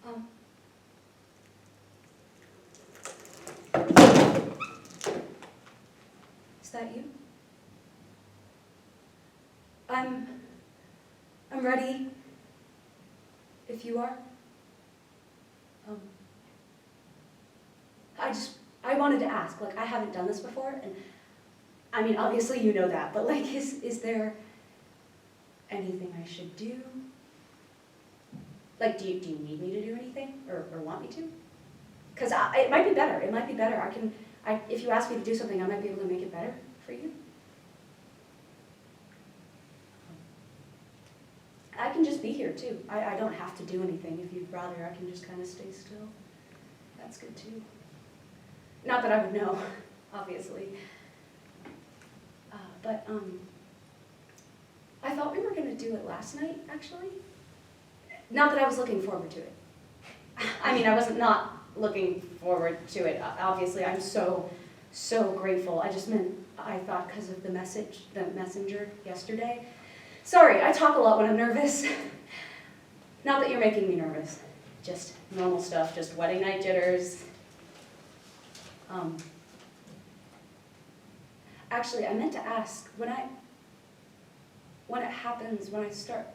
Um, is that you? I'm ready, if you are. I wanted to ask, like, I haven't done this before, and I mean, obviously you know that, but like, is there anything I should do? Like, do you need me to do anything, or want me to? Because it might be better, if you ask me to do something, I might be able to make it better for you. I can just be here too. I don't have to do anything. If you'd rather, I can just kind of stay still. That's good too. Not that I would know, obviously. But I thought we were going to do it last night, actually. Not that I was looking forward to it. I mean, I wasn't not looking forward to it. Obviously, I'm so grateful. I just meant, I thought because of the messenger yesterday. Sorry, I talk a lot when I'm nervous. Not that you're making me nervous. Just normal stuff, just wedding night jitters. Actually, I meant to ask, when it happens, when I start,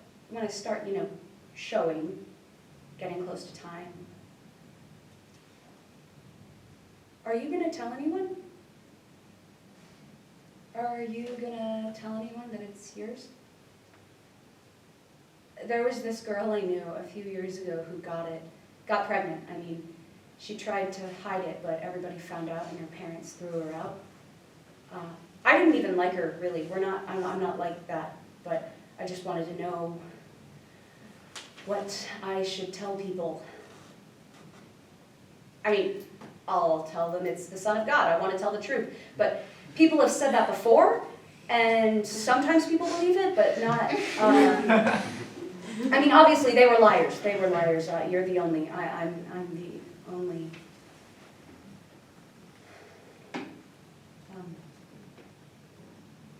you know, showing, getting close to time, are you gonna tell anyone? Are you gonna tell anyone that it's yours? There was this girl I knew a few years ago who got pregnant. I mean, she tried to hide it, but everybody found out and her parents threw her out. I didn't even like her, really. I'm not like that, but I just wanted to know what I should tell people. I mean, I'll tell them it's the Son of God. I want to tell the truth. But people have said that before, and sometimes people believe it, but not... I mean, obviously, they were liars. They were liars. You're the only. I'm the only.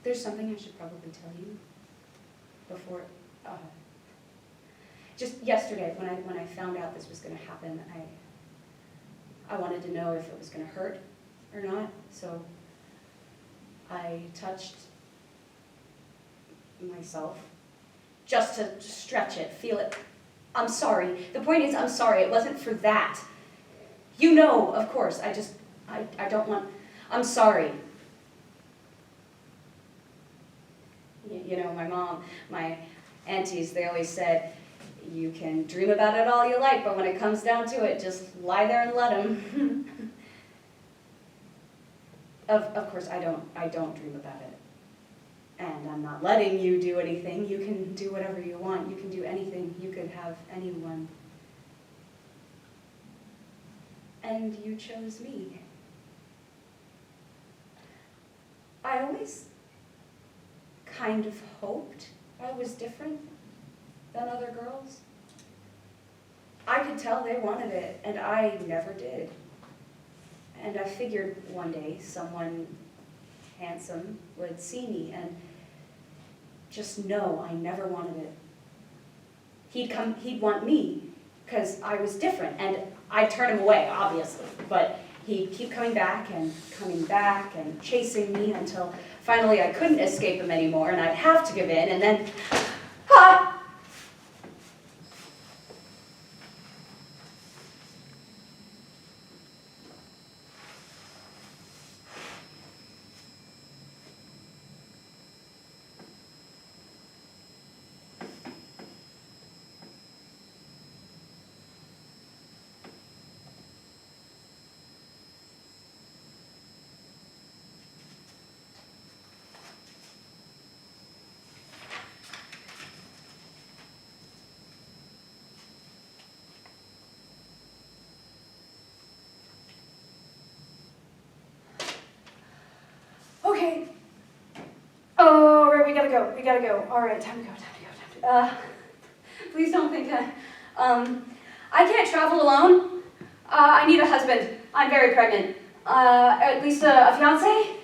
There's something I should probably tell you before. Just yesterday, when I found out this was going to happen, I wanted to know if it was going to hurt or not. So I touched myself. Just to stretch it, feel it. I'm sorry. The point is, I'm sorry. It wasn't for that. You know, of course. I don't want... I'm sorry. You know, my mom, my aunties, they always said, you can dream about it all you like, but when it comes down to it, just lie there and let them. Of course, I don't dream about it. And I'm not letting you do anything. You can do whatever you want. You can do anything. You could have anyone. And you chose me. I always kind of hoped I was different than other girls. I could tell they wanted it, and I never did. And I figured one day someone handsome would see me and just know I never wanted it. He'd want me, because I was different, and I'd turn him away, obviously, but he'd keep coming back and chasing me until finally I couldn't escape him anymore, and I'd have to give in, and then, ha! Okay. Oh, right, we gotta go. All right, time to go. Please don't think that. I can't travel alone. I need a husband. I'm very pregnant. At least a fiance.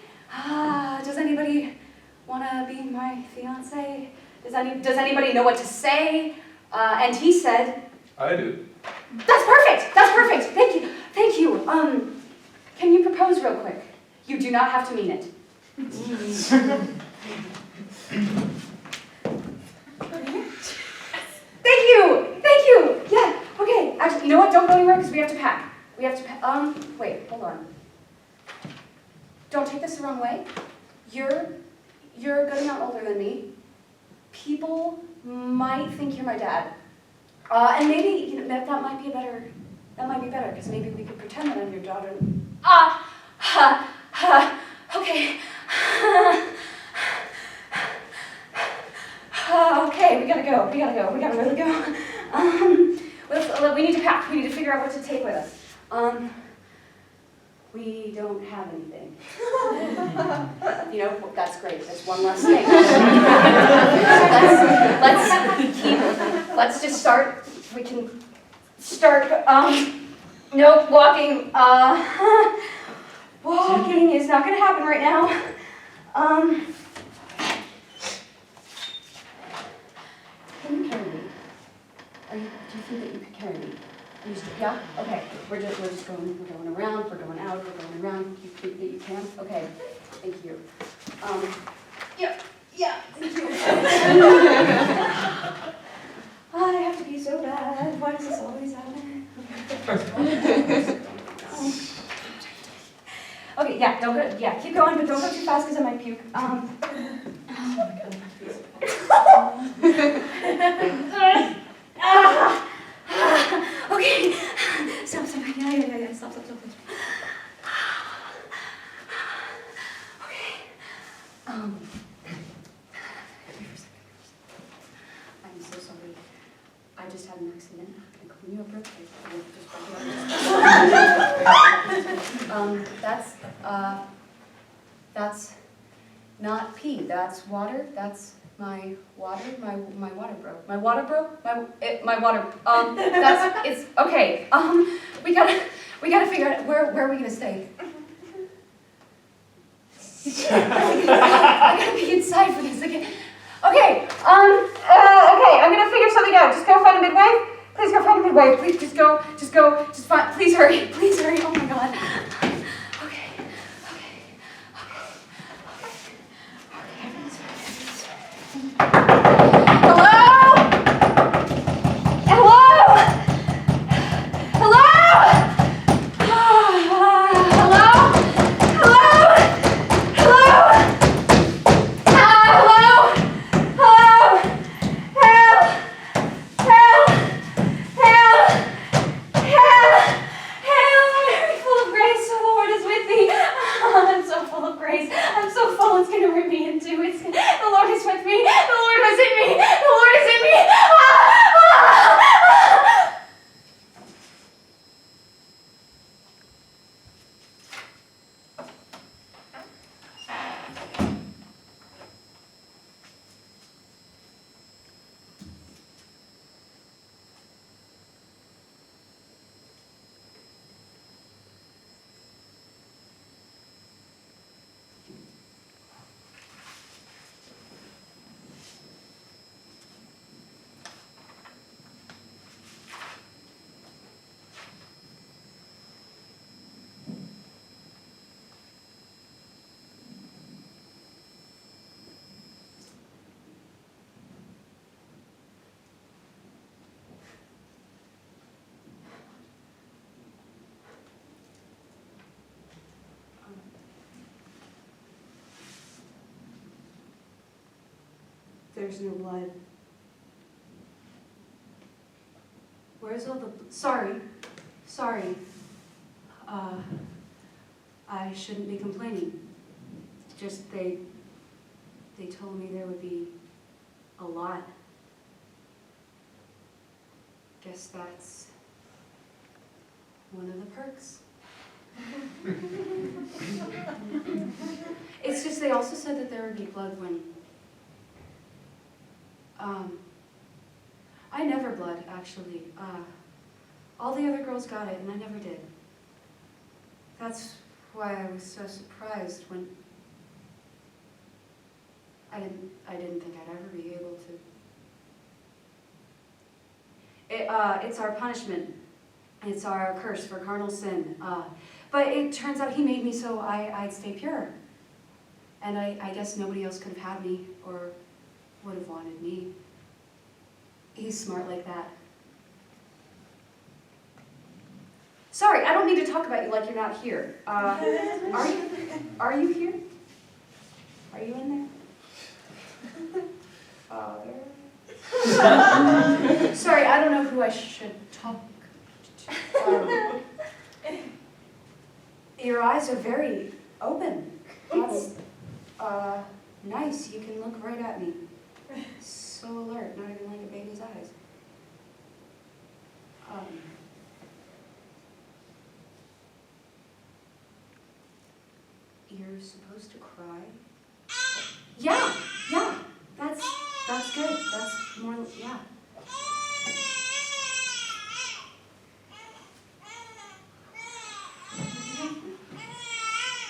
Does anybody want to be my fiance? Does anybody know what to say? And he said... I do. That's perfect! That's perfect! Thank you! Thank you! Can you propose real quick? You do not have to mean it. Thank you! Thank you! Yeah, okay. Actually, you know what? Don't go anywhere because we have to pack. We have to pack. Wait, hold on. Don't take this the wrong way. You're a good amount older than me. People might think you're my dad. And maybe, you know, that might be better, because maybe we could pretend that I'm your daughter. Okay. Okay, we gotta go, we gotta really go. We need to pack, we need to figure out what to take with us. We don't have anything. You know, that's great, that's one less thing. Let's just start, we can start, no, walking, walking is not gonna happen right now. Can you carry me? Do you think that you could carry me? Yeah? Okay. We're just going, we're going around, we're going out, we're going around. You think that you can? Okay. Thank you. Yeah, thank you. I have to be so bad. Why does this always happen? Okay, yeah, don't go, yeah, keep going, but don't go too fast because I might puke. Oh my God. Okay. Stop. Yeah. Stop. Okay. I'm so sorry. I just had an accident. Can I clean you up real quick? That's not pee. That's water. That's my water. My water broke. My water broke. My water. It's okay. We gotta figure out where are we gonna stay. I gotta be inside for this. Okay. Okay. I'm gonna figure something out. Just go find a midwife. Please go find a midwife. Please just go. Just find. Please hurry. Please hurry. Oh my God. There's no blood. Where's all the... Sorry. I shouldn't be complaining. Just they told me there would be a lot. Guess that's one of the perks. It's just they also said that there would be blood when... I never bled, actually. All the other girls got it, and I never did. That's why I was so surprised when... I didn't think I'd ever be able to... It's our punishment It's our curse for carnal sin. But it turns out he made me so I'd stay pure. And I guess nobody else could have had me or would have wanted me. He's smart like that. Sorry, I don't need to talk about you like you're not here. Are you here? Are you in there? Father? Sorry, I don't know who I should talk to. Your eyes are very open. That's nice. You can look right at me. So alert, not even like a baby's eyes. You're supposed to cry? Yeah, that's good. That's more, yeah.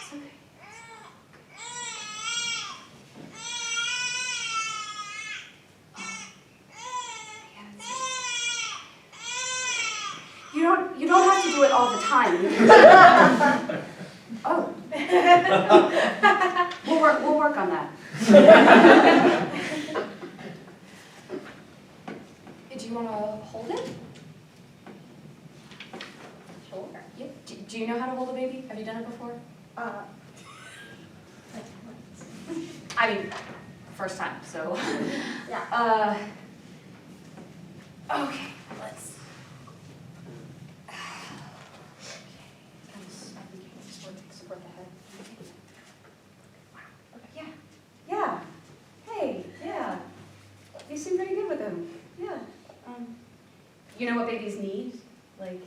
It's okay. You don't have to do it all the time. Oh. We'll work on that. Do you want to hold it? Sure. Yeah. Do you know how to hold a baby? Have you done it before? I mean, first time, so. Yeah. Okay, let's. Support the head. Yeah. Hey, yeah. You seem pretty good with him. Yeah. You know what babies need? Like,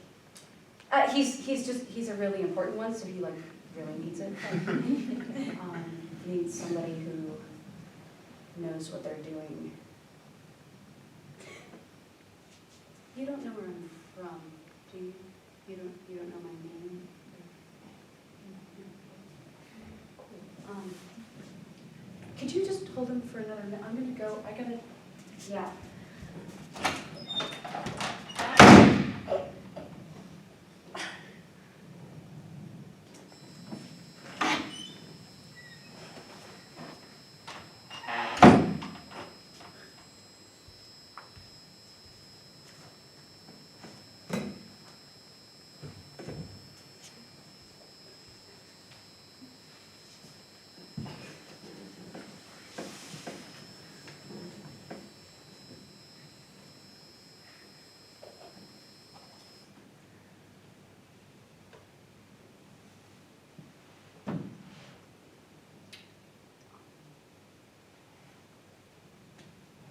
he's a really important one, so he like really needs it. Needs somebody who knows what they're doing. You don't know where I'm from, do you? You don't know my name? Could you just hold him for another minute? I'm gonna go, yeah.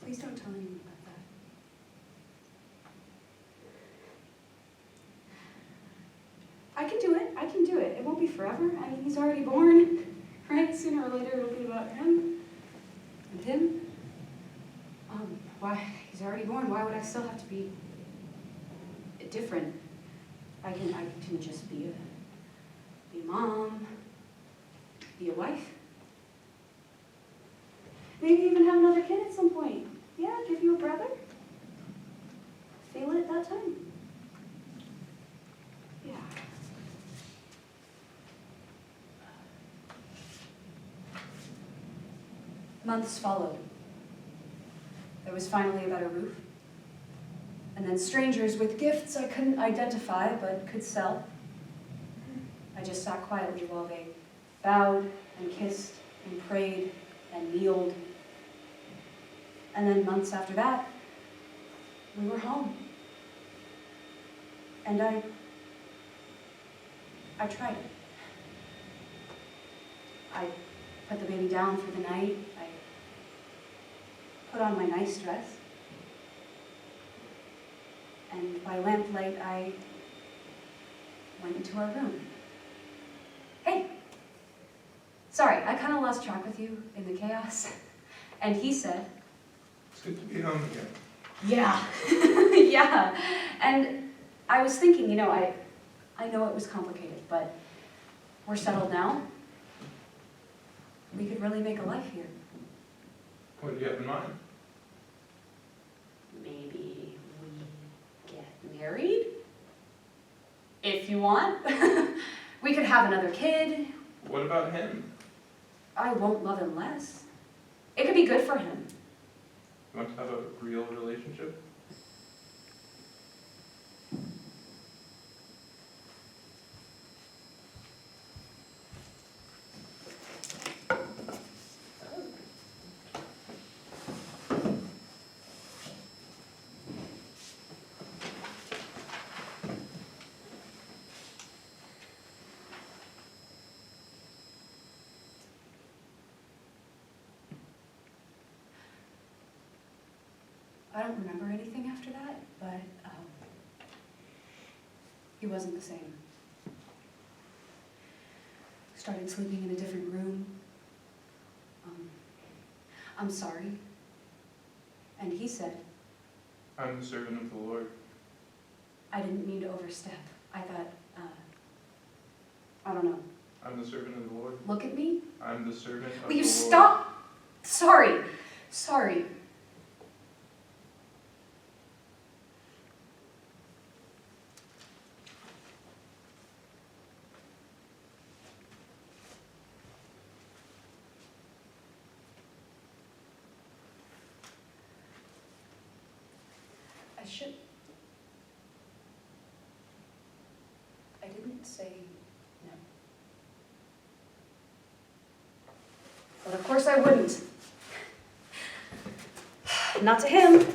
Please don't tell anyone about that. I can do it. It won't be forever. I mean, he's already born, right? Sooner or later it'll be about him and him. Why? He's already born. Why would I still have to be different? I can just be mom, be a wife. Maybe even have another kid at some point. Yeah, give you a brother. Feel it that time. Yeah. Months followed. There was finally a better roof. And then strangers with gifts I couldn't identify but could sell. I just sat quietly while they bowed and kissed and prayed and kneeled. And then months after that, we were home. And I tried it. I put the baby down for the night. I put on my nice dress. And by lamplight, I went into our room. Hey! Sorry, I kind of lost track with you in the chaos. And he said, "It's good to be home again." yeah, yeah. And I was thinking, I know it was complicated, but we're settled now. We could really make a life here. What do you have in mind? Maybe we get married? If you want. We could have another kid. What about him? I won't love him less. It could be good for him. You want to have a real relationship? I don't remember anything after that, but he wasn't the same. Started sleeping in a different room. I'm sorry. And he said, I'm the servant of the Lord. I didn't mean to overstep. I thought, I don't know. I'm the servant of the Lord. Look at me. I'm the servant of Will you the Lord. stop? Sorry. Sorry. I didn't say no. But of course I wouldn't. Not to him.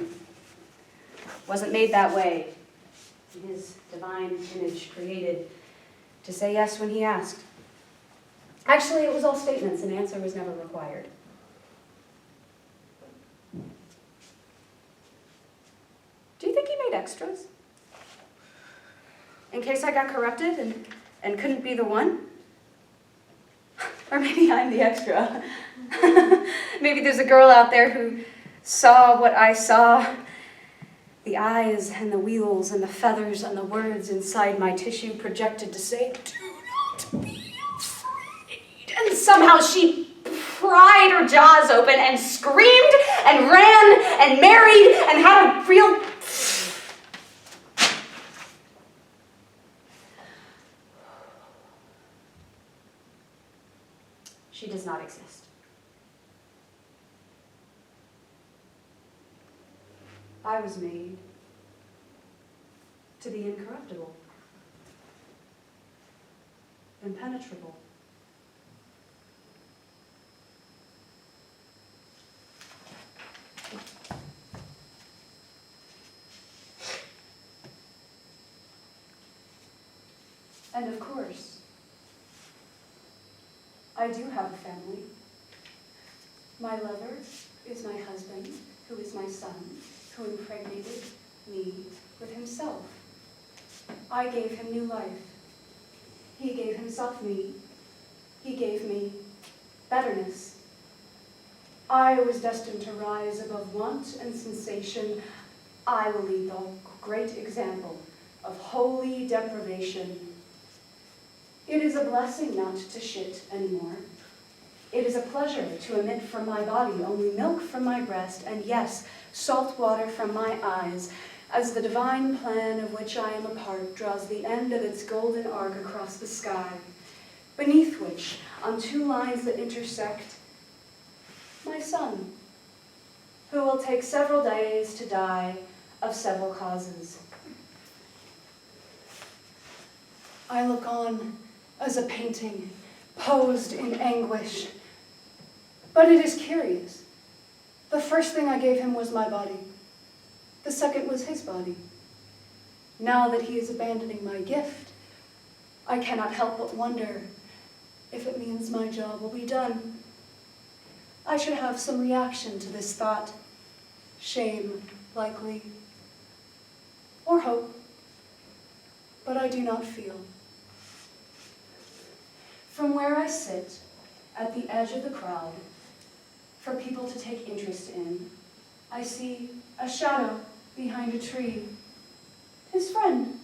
Wasn't made that way. In his divine image created to say yes when he asked. Actually, it was all statements. An answer was never required. Do you think he made extras? In case I got corrupted and couldn't be the one? Or maybe I'm the extra. Maybe there's a girl out there who saw what I saw. The eyes and the wheels and the feathers and the words inside my tissue projected to say, do not be afraid. And somehow she pried her jaws open and screamed and ran and married and had a real... She does not exist. I was made to be incorruptible, impenetrable. And of course, I do have a family. My lover is my husband, who is my son, who impregnated me with himself. I gave him new life. He gave himself me. He gave me betterness. I was destined to rise above want and sensation. I will lead the great example of holy deprivation. It is a blessing not to shit anymore. It is a pleasure to emit from my body only milk from my breast, and yes, salt water from my eyes, as the divine plan of which I am a part draws the end of its golden arc across the sky, beneath which, on two lines that intersect, my son, who will take several days to die of several causes. I look on as a painting posed in anguish. But it is curious. The first thing I gave him was my body. The second was his body. Now that he is abandoning my gift, I cannot help but wonder if it means my job will be done. I should have some reaction to this thought. Shame, likely. Or hope. But I do not feel. From where I sit, at the edge of the crowd, for people to take interest in, I see a shadow behind a tree. His friend,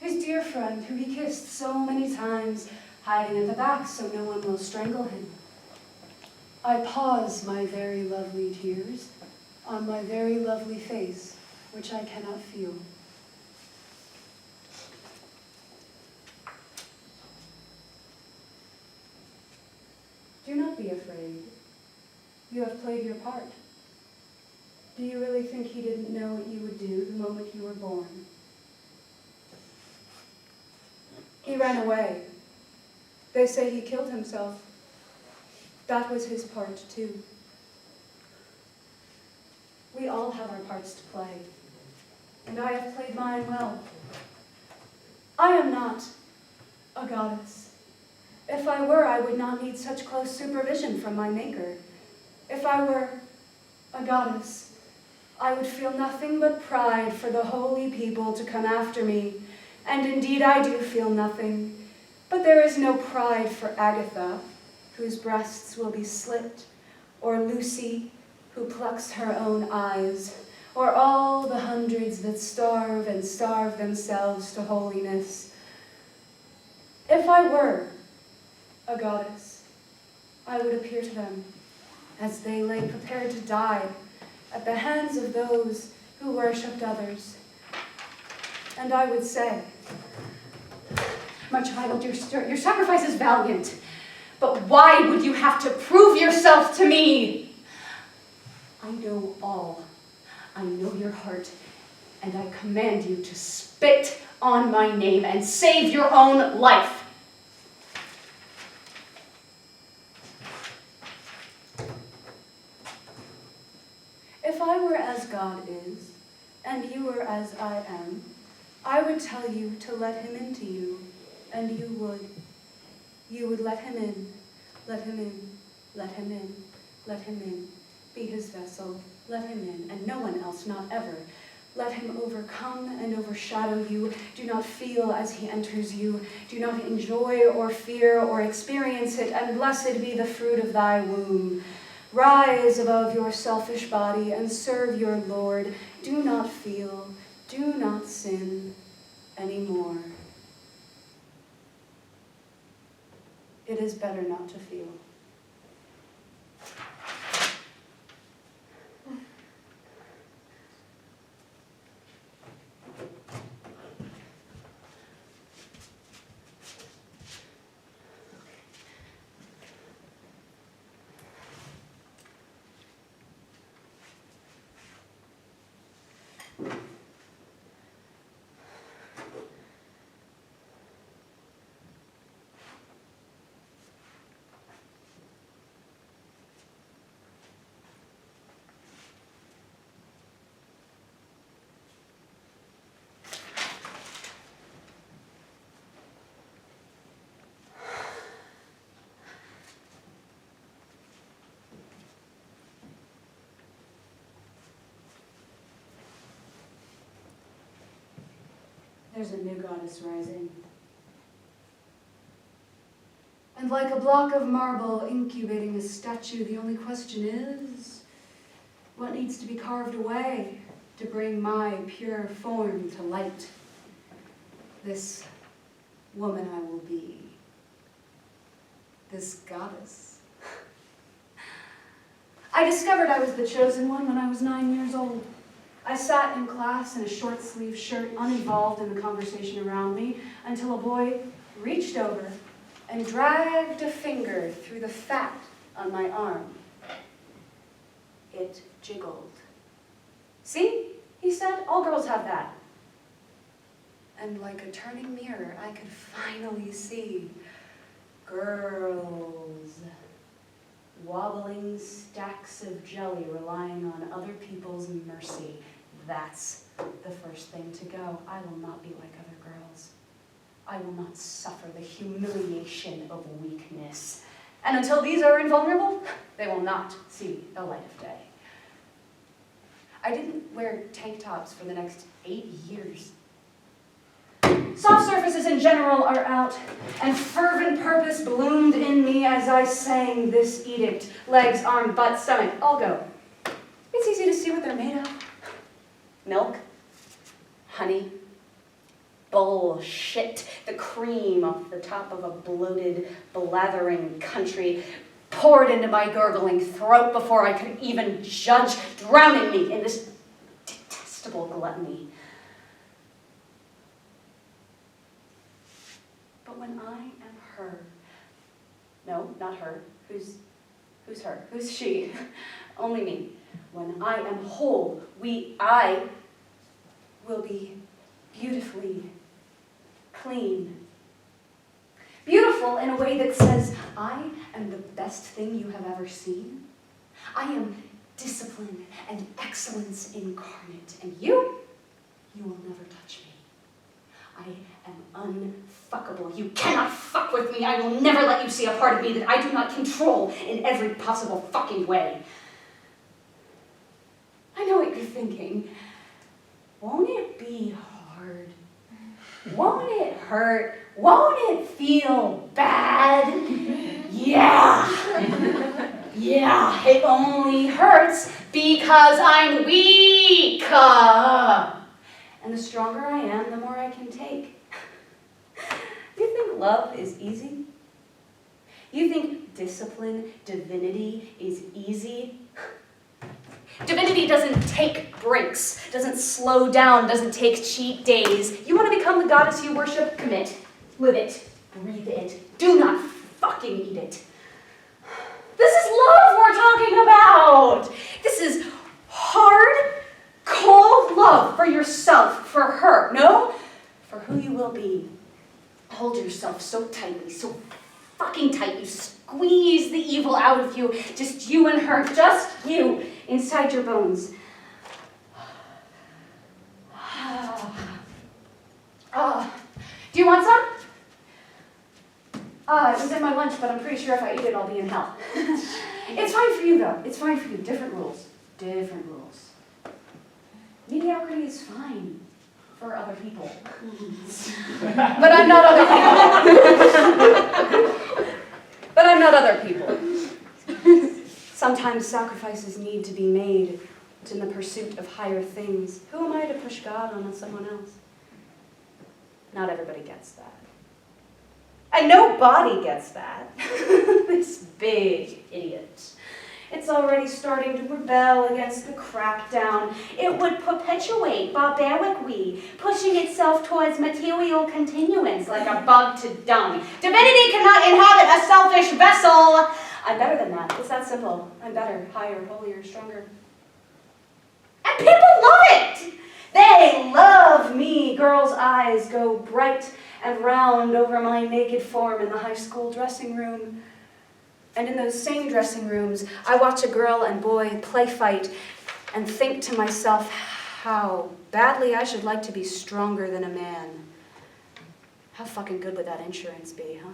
his dear friend, who he kissed so many times, hiding at the back so no one will strangle him. I pause my very lovely tears on my very lovely face, which I cannot feel. afraid. You have played your part. Do you really think he didn't know what you would do the moment you were born? He ran away. They say he killed himself. That was his part, too. We all have our parts to play, and I have played mine well. I am not a goddess. If I were, I would not need such close supervision from my maker. If I were a goddess, I would feel nothing but pride for the holy people to come after me, and indeed I do feel nothing. But there is no pride for Agatha, whose breasts will be slit, or Lucy, who plucks her own eyes, or all the hundreds that starve and starve themselves to holiness. If I were a goddess, I would appear to them as they lay prepared to die at the hands of those who worshipped others. And I would say, My child, your sacrifice is valiant, but why would you have to prove yourself to me? I know all. I know your heart, and I command you to spit on my name and save your own life. if I were as God is, and you were as I am, I would tell you to let him into you, and you would. You would let him in, let him in, let him in, let him in. Be his vessel, let him in, and no one else, not ever. Let him overcome and overshadow you. Do not feel as he enters you. Do not enjoy or fear or experience it, and blessed be the fruit of thy womb. Rise above your selfish body and serve your Lord. Do not feel, do not sin anymore. It is better not to feel. There's a new goddess rising. And like a block of marble incubating a statue, the only question is, what needs to be carved away to bring my pure form to light? This woman I will be. This goddess. I discovered I was the chosen one when I was 9 years old. I sat in class in a short-sleeved shirt, uninvolved in the conversation around me, until a boy reached over and dragged a finger through the fat on my arm. It jiggled. "See," he said, "all girls have that." And like a turning mirror, I could finally see girls. Wobbling stacks of jelly relying on other people's mercy. That's the first thing to go. I will not be like other girls. I will not suffer the humiliation of weakness. And until these are invulnerable, they will not see the light of day. I didn't wear tank tops for the next 8 years. Soft surfaces in general are out, and fervent purpose bloomed in me as I sang this edict. Legs, arm, butt, stomach, all go. It's easy to see what they're made of. Milk, honey, bullshit, the cream off the top of a bloated, blathering country poured into my gurgling throat before I could even judge, drowning me in this detestable gluttony. But when I am her, no, not her, who's Who's her? Who's she? Only me. When I am whole, I will be beautifully clean. Beautiful in a way that says, I am the best thing you have ever seen. I am discipline and excellence incarnate. And you will never touch me. I am unfuckable. You cannot fuck with me. I will never let you see a part of me that I do not control in every possible fucking way. I know what you're thinking. Won't it be hard? Won't it hurt? Won't it feel bad? Yeah. Yeah, it only hurts because I'm weak. And the stronger I am, the more I can take. You think love is easy? You think discipline, divinity is easy? Divinity doesn't take breaks, doesn't slow down, doesn't take cheat days. You want to become the goddess you worship? Commit. Live it. Breathe it. Do not fucking eat it. This is love we're talking about. This is hard, cold love for yourself, for her. No, for who you will be. Hold yourself so tightly, so fucking tight. You squeeze the evil out of you. Just you and her, just you, inside your bones. Do you want some? It was in my lunch, but I'm pretty sure if I eat it, I'll be in hell. It's fine for you, though. It's fine for you. Different rules. Different rules. Mediocrity is fine for other people. But I'm not other people. But I'm not other people. Sometimes sacrifices need to be made in the pursuit of higher things. Who am I to push God on someone else? Not everybody gets that. And nobody gets that. This big idiot. It's already starting to rebel against the crackdown. It would perpetuate barbaric we, pushing itself towards material continuance like a bug to dung. Divinity cannot inhabit a selfish vessel. I'm better than that. It's that simple. I'm better, higher, holier, stronger. And people love it. They love me. Girls' eyes go bright and round over my naked form in the high school dressing room. And in those same dressing rooms, I watch a girl and boy play fight and think to myself how badly I should like to be stronger than a man. How fucking good would that insurance be, huh?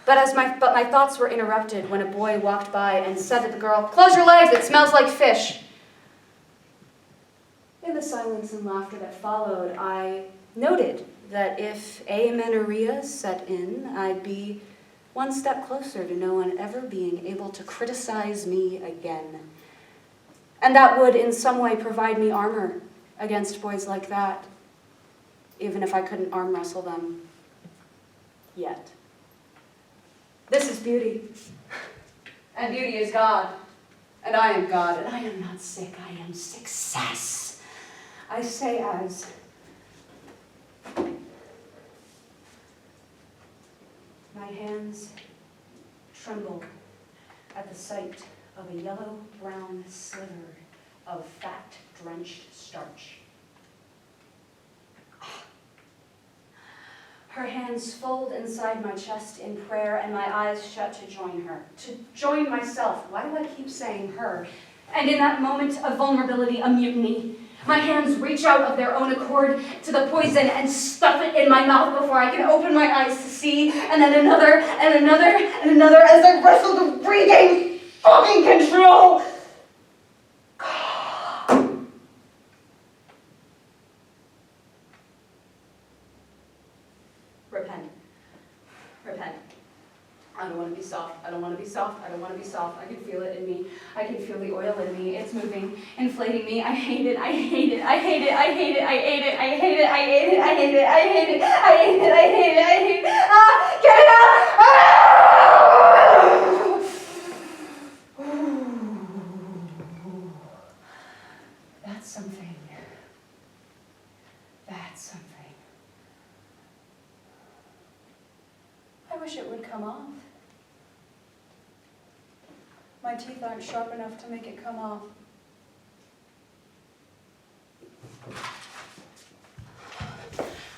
But my thoughts were interrupted when a boy walked by and said to the girl, "Close your legs, it smells like fish." In the silence and laughter that followed, I noted that if amenorrhea set in, I'd be one step closer to no one ever being able to criticize me again. And that would in some way provide me armor against boys like that, even if I couldn't arm wrestle them yet. This is beauty. And beauty is God. And I am God. And I am not sick. I am success. I say as my hands tremble at the sight of a yellow-brown sliver of fat-drenched starch. Her hands fold inside my chest in prayer and my eyes shut to join her, to join myself. Why do I keep saying her? And in that moment of vulnerability, a mutiny, my hands reach out of their own accord to the poison and stuff it in my mouth before I can open my eyes to see, and then another, and another, and another as I wrestle to regain fucking control. Repent. Repent. I don't want to be soft. I don't want to be soft. I don't want to be soft. I can feel it in me. I can feel the oil in me. It's moving, inflating me. I hate it. I hate it. I hate it. I hate it. I hate it. I hate it. I hate it. I hate it. I hate it. I hate it. I hate it. I hate it. Ah! Get it out! Ah! That's something. That's something. I wish it would come off. My teeth aren't sharp enough to make it come off.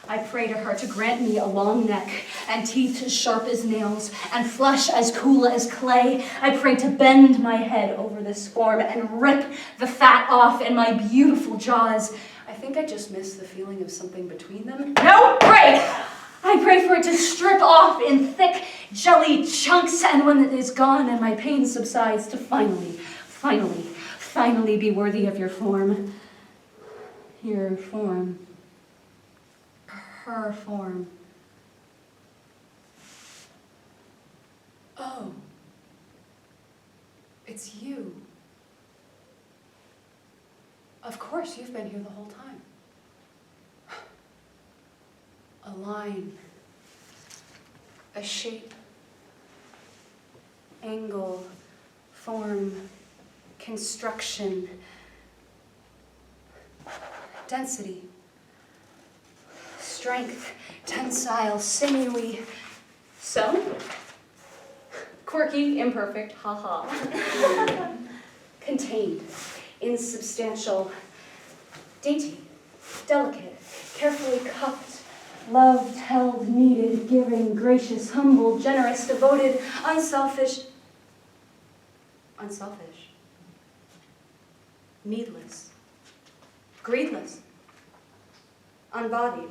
I pray to her to grant me a long neck and teeth as sharp as nails and flesh as cool as clay. I pray to bend my head over this form and rip the fat off in my beautiful jaws. I think I just missed the feeling of something between them. No, pray! I pray for it to strip off in thick, jelly chunks, and when it is gone and my pain subsides, to finally be worthy of your form. Your form. Her form. Oh. It's you. Of course, you've been here the whole time. A line. A shape. Angle. Form. Construction. Density. Strength. Tensile. Sinewy. So? Quirky, imperfect, haha. Contained, insubstantial, dainty, delicate, carefully cupped, loved, held, needed, giving, gracious, humble, generous, devoted, unselfish, needless, greedless, unbodied,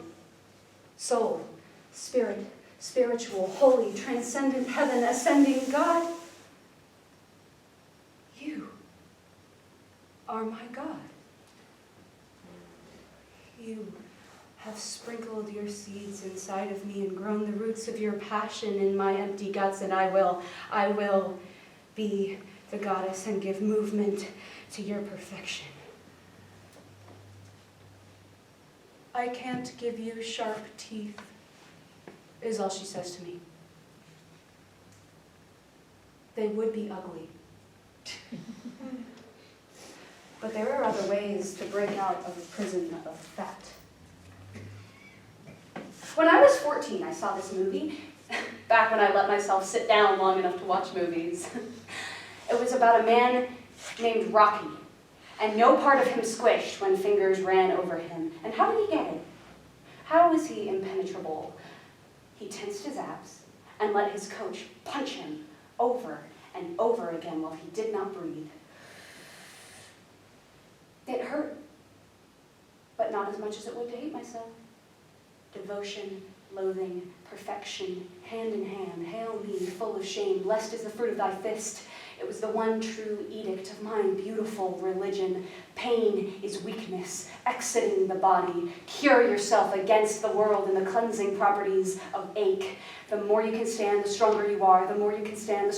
soul, spirit, spiritual, holy, transcendent, heaven, ascending God. You are my God. You have sprinkled your seeds inside of me and grown the roots of your passion in my empty guts, and I will be the goddess and give movement to your perfection. I can't give you sharp teeth, is all she says to me. They would be ugly. But there are other ways to break out of a prison of fat. When I was 14, I saw this movie, back when I let myself sit down long enough to watch movies. It was about a man named Rocky, and no part of him squished when fingers ran over him. And how did he get it? How was he impenetrable? He tensed his abs and let his coach punch him over and over again while he did not breathe. It hurt, but not as much as it would to hate myself. Devotion, loathing, perfection, hand in hand, hail me, full of shame, blessed is the fruit of thy fist. It was the one true edict of mine, beautiful religion. Pain is weakness, exiting the body. Cure yourself against the world and the cleansing properties of ache. The more you can stand, the stronger you are. The more you can stand, the